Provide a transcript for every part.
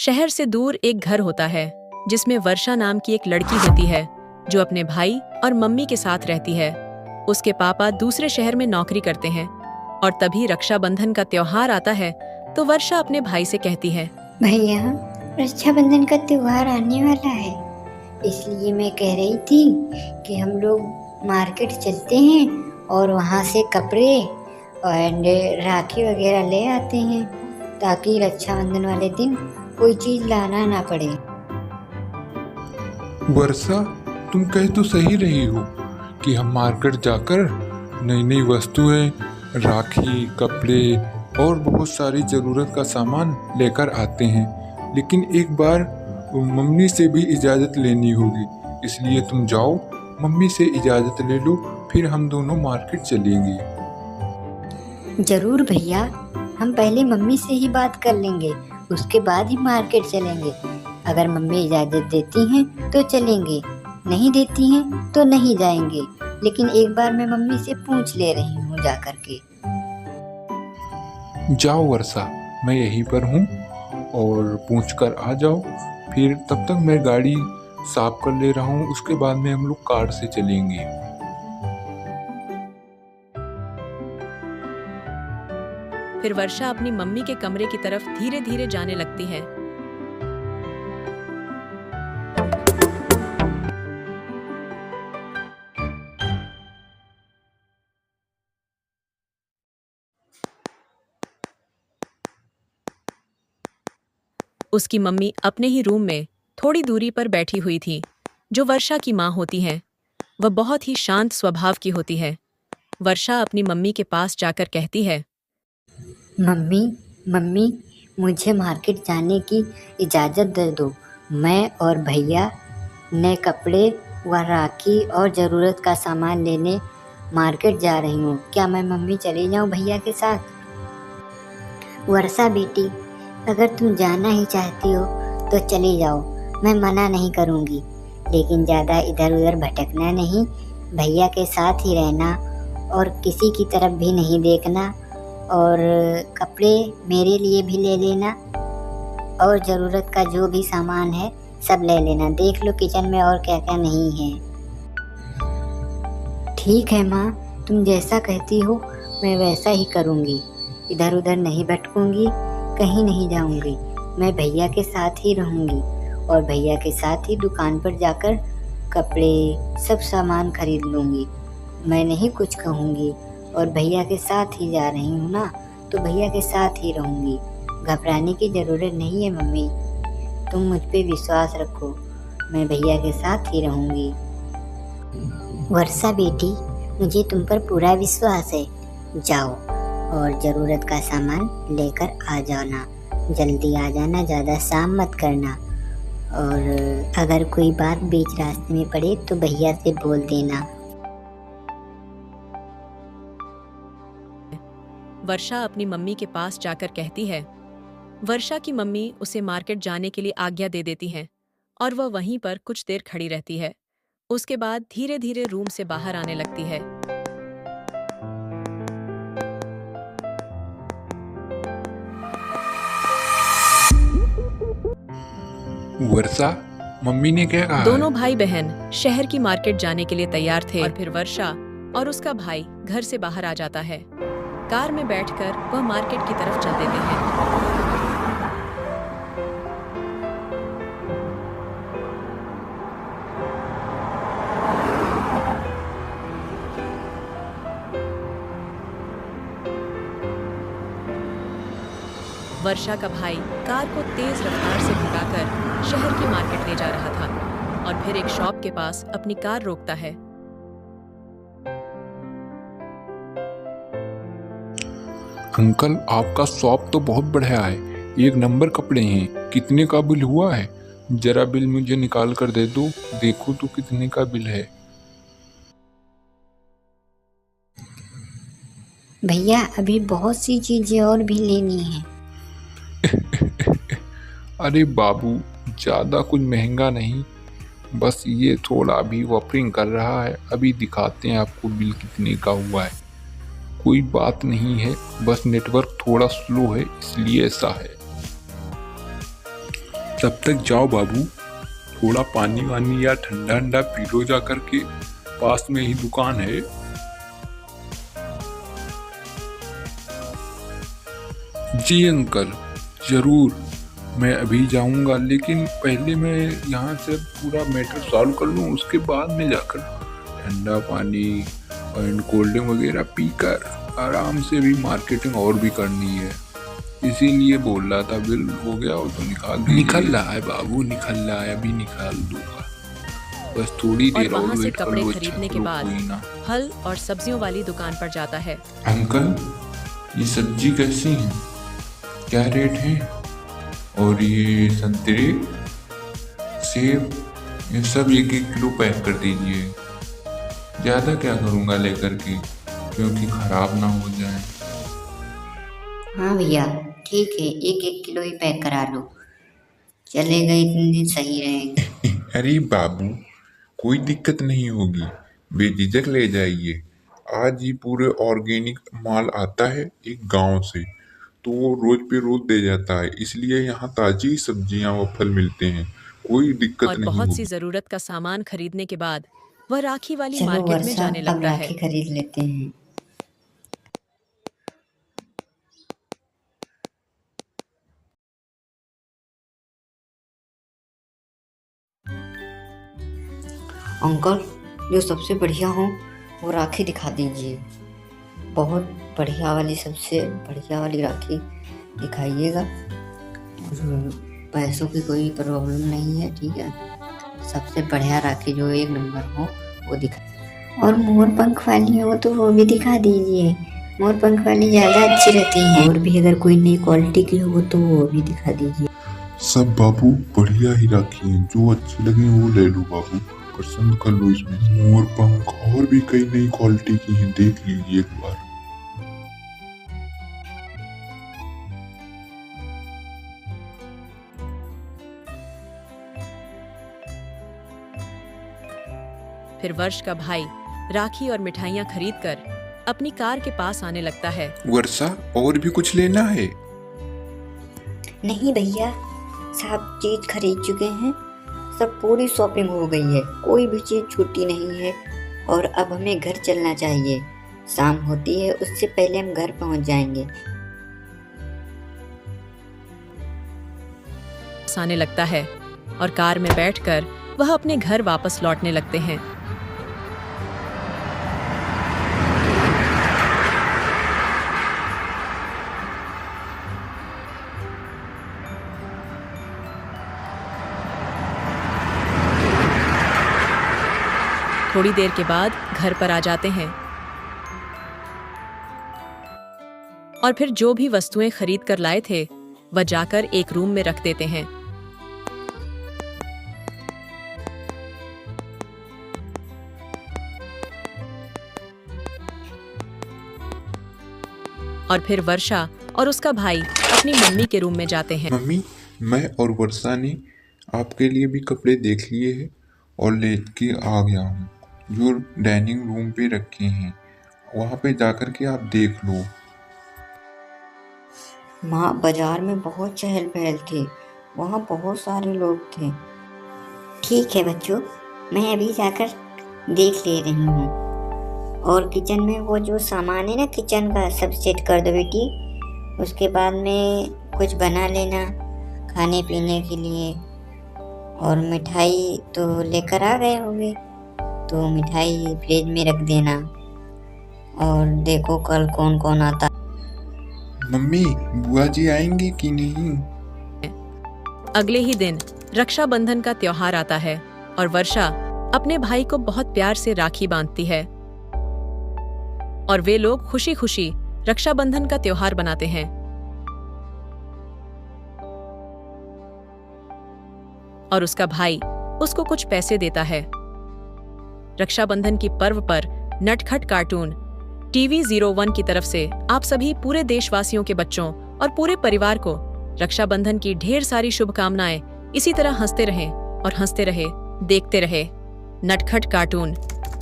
शहर से दूर एक घर होता है जिसमें वर्षा नाम की एक लड़की होती है जो अपने भाई और मम्मी के साथ रहती है। उसके पापा दूसरे शहर में नौकरी करते हैं और तभी रक्षाबंधन का त्योहार आता है तो वर्षा अपने भाई से कहती है, भैया, रक्षाबंधन का त्योहार आने वाला है, इसलिए मैं कह रही थी कि हम लोग मार्केट चलते हैं और वहाँ से कपड़े और राखी वगैरह ले आते हैं ताकि रक्षाबंधन वाले दिन कोई चीज़ लाना ना पड़े। वर्षा, तुम कह तो सही रही हो कि हम मार्केट जाकर नई नई वस्तुएं, राखी, कपड़े और बहुत सारी ज़रूरत का सामान लेकर आते हैं, लेकिन एक बार मम्मी से भी इजाज़त लेनी होगी। इसलिए तुम जाओ, मम्मी से इजाज़त ले लो, फिर हम दोनों मार्केट चलेंगे। ज़रूर भैया, हम पहले मम्मी से ही बात कर लेंगे, उसके बाद ही मार्केट चलेंगे। अगर मम्मी इजाज़त देती हैं तो चलेंगे, नहीं देती हैं तो नहीं जाएंगे, लेकिन एक बार मैं मम्मी से पूछ ले रही हूँ जा कर के। जाओ वर्षा, मैं यहीं पर हूँ और पूछ कर आ जाओ। फिर तब तक मैं गाड़ी साफ कर ले रहा हूँ, उसके बाद में हम लोग कार से चलेंगे। फिर वर्षा अपनी मम्मी के कमरे की तरफ धीरे धीरे जाने लगती है। उसकी मम्मी अपने ही रूम में थोड़ी दूरी पर बैठी हुई थी, जो वर्षा की माँ होती हैं। वह बहुत ही शांत स्वभाव की होती है। वर्षा अपनी मम्मी के पास जाकर कहती है, मम्मी मम्मी मुझे मार्केट जाने की इजाज़त दे दो। मैं और भैया नए कपड़े व राखी और ज़रूरत का सामान लेने मार्केट जा रही हूँ। क्या मैं मम्मी चली जाऊँ भैया के साथ? वर्षा बेटी, अगर तुम जाना ही चाहती हो तो चली जाओ, मैं मना नहीं करूँगी, लेकिन ज़्यादा इधर उधर भटकना नहीं, भैया के साथ ही रहना और किसी की तरफ भी नहीं देखना, और कपड़े मेरे लिए भी ले लेना और ज़रूरत का जो भी सामान है सब ले लेना। देख लो किचन में और क्या क्या नहीं है। ठीक है माँ, तुम जैसा कहती हो मैं वैसा ही करूँगी। इधर उधर नहीं भटकूँगी, कहीं नहीं जाऊँगी, मैं भैया के साथ ही रहूँगी और भैया के साथ ही दुकान पर जाकर कपड़े सब सामान खरीद लूँगी। मैं नहीं कुछ कहूँगी और भैया के साथ ही जा रही हूँ ना, तो भैया के साथ ही रहूँगी। घबराने की ज़रूरत नहीं है मम्मी, तुम मुझ पे विश्वास रखो, मैं भैया के साथ ही रहूँगी। वर्षा बेटी, मुझे तुम पर पूरा विश्वास है। जाओ और ज़रूरत का सामान लेकर आ जाना, जल्दी आ जाना, ज़्यादा शाम मत करना, और अगर कोई बात बीच रास्ते में पड़े तो भैया से बोल देना। वर्षा अपनी मम्मी के पास जाकर कहती है। वर्षा की मम्मी उसे मार्केट जाने के लिए आज्ञा दे देती हैं और वह वहीं पर कुछ देर खड़ी रहती है। उसके बाद धीरे धीरे रूम से बाहर आने लगती है। वर्षा, मम्मी ने क्या कहा? दोनों भाई बहन शहर की मार्केट जाने के लिए तैयार थे और फिर वर्षा और उसका भाई घर से बाहर आ जाता है। कार में बैठकर वह मार्केट की तरफ चल देते हैं। वर्षा का भाई कार को तेज रफ्तार से भगाकर शहर की मार्केट ले जा रहा था और फिर एक शॉप के पास अपनी कार रोकता है। अंकल, आपका शॉप तो बहुत बढ़िया है, एक नंबर कपड़े हैं। कितने का बिल हुआ है? जरा बिल मुझे निकाल कर दे दो, देखो तो कितने का बिल है। भैया, अभी बहुत सी चीज़ें और भी लेनी है। अरे बाबू, ज़्यादा कुछ महंगा नहीं, बस ये थोड़ा अभी ऑफरिंग कर रहा है, अभी दिखाते हैं आपको बिल कितने का हुआ है। कोई बात नहीं है, बस नेटवर्क थोड़ा स्लो है इसलिए ऐसा है। तब तक जाओ बाबू, थोड़ा पानी वानी या ठंडा ठंडा पी लो जा करके, पास में ही दुकान है। जी अंकल, जरूर, मैं अभी जाऊंगा, लेकिन पहले मैं यहाँ से पूरा मैटर सॉल्व कर लूँ, उसके बाद में जाकर ठंडा पानी और कोल्ड ड्रिंक वगैरह पीकर आराम से भी मार्केटिंग और भी करनी है। इसीलिए बोल रहा था, बिल हो गया हो तो निकल रहा है बाबू, निकल रहा है, अभी निकाल दूंगा, बस थोड़ी और देर और वहाँ से वेट कर कपड़े लो। खरीदने अच्छा के तो बाद कोई ना। फल और सब्जियों वाली दुकान पर जाता है। अंकल, ये सब्जी कैसी है, क्या रेट है? और ये संतरे, सेब, ये सब 1-1 किलो पैक कर दीजिए। ज़्यादा क्या करूँगा लेकर के, क्योंकि ख़राब ना हो जाए। हाँ भैया, ठीक है, 1-1 किलो ही पैक करा लो, चलेगा, इतने दिन सही रहेंगे। अरे बाबू, कोई दिक्कत नहीं होगी, बेझिझक ले जाइए। आज ही पूरे ऑर्गेनिक माल आता है एक गांव से, तो वो रोज पे रोज दे जाता है, इसलिए यहाँ ताजी सब्जियां व फल मिलते हैं, कोई दिक्कत और नहीं बहुत सी होगी। जरूरत का सामान खरीदने के बाद वह राखी वाली चलो मार्केट में वर्षा, जाने अब लगता है। राखी खरीद लेते हैं। अंकल, जो सबसे बढ़िया हो वो राखी दिखा दीजिए, बहुत बढ़िया वाली, सबसे बढ़िया वाली राखी दिखाइएगा। और पैसों की कोई प्रॉब्लम नहीं है, ठीक है, सबसे बढ़िया राखी जो 1 नंबर हो वो दिखा। और मोर पंख वाली हो तो वो भी दिखा दीजिए, मोर पंख वाली ज़्यादा अच्छी रहती है। और भी अगर कोई नई क्वालिटी की हो तो वो भी दिखा दीजिए। सब बाबू बढ़िया ही राखी है, जो अच्छी लगे वो ले लो बाबू, पसंद कर लो। इसमें मोर पंख और भी कई नई क्वालिटी की हैं, देख लीजिए एक बार। फिर वर्ष का भाई राखी और मिठाइयाँ खरीदकर अपनी कार के पास आने लगता है। वर्षा, और भी कुछ लेना है? नहीं भैया, सब चीज खरीद चुके हैं, सब पूरी शॉपिंग हो गई है, कोई भी चीज छूटी नहीं है। और अब हमें घर चलना चाहिए, शाम होती है, उससे पहले हम घर पहुंच जाएंगे। आने लगता है और कार में बैठकर वह अपने घर वापस लौटने लगते हैं। थोड़ी देर के बाद घर पर आ जाते हैं और फिर जो भी वस्तुएं खरीद कर लाए थे वह जाकर एक रूम में रख देते हैं। और फिर वर्षा और उसका भाई अपनी मम्मी के रूम में जाते हैं। मम्मी, मैं और वर्षा ने आपके लिए भी कपड़े देख लिए हैं और लेके आ गया हूँ, जो डाइनिंग रूम पे रखे हैं, वहाँ पे जाकर के आप देख लो। माँ, बाजार में बहुत चहल पहल थी, वहाँ बहुत सारे लोग थे। ठीक है बच्चों, मैं अभी जाकर देख ले रही हूँ। और किचन में वो जो सामान है ना किचन का, सब सेट कर दो बेटी, उसके बाद में कुछ बना लेना खाने पीने के लिए। और मिठाई तो लेकर आ गए होंगे, तो मिठाई फ्रिज में रख देना। और देखो कल कौन कौन आता। मम्मी, बुआ जी आएंगे कि नहीं? अगले ही दिन रक्षाबंधन का त्योहार आता है और वर्षा अपने भाई को बहुत प्यार से राखी बांधती है और वे लोग खुशी खुशी रक्षाबंधन का त्योहार बनाते हैं। और उसका भाई उसको कुछ पैसे देता है। रक्षाबंधन की पर्व पर नटखट कार्टून टीवी 01 की तरफ से आप सभी पूरे देशवासियों के बच्चों और पूरे परिवार को रक्षाबंधन की ढेर सारी शुभकामनाएं। इसी तरह हंसते रहें और हंसते रहे, देखते रहे। नटखट कार्टून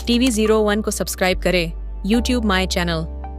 टीवी 01 को सब्सक्राइब करें YouTube माय चैनल।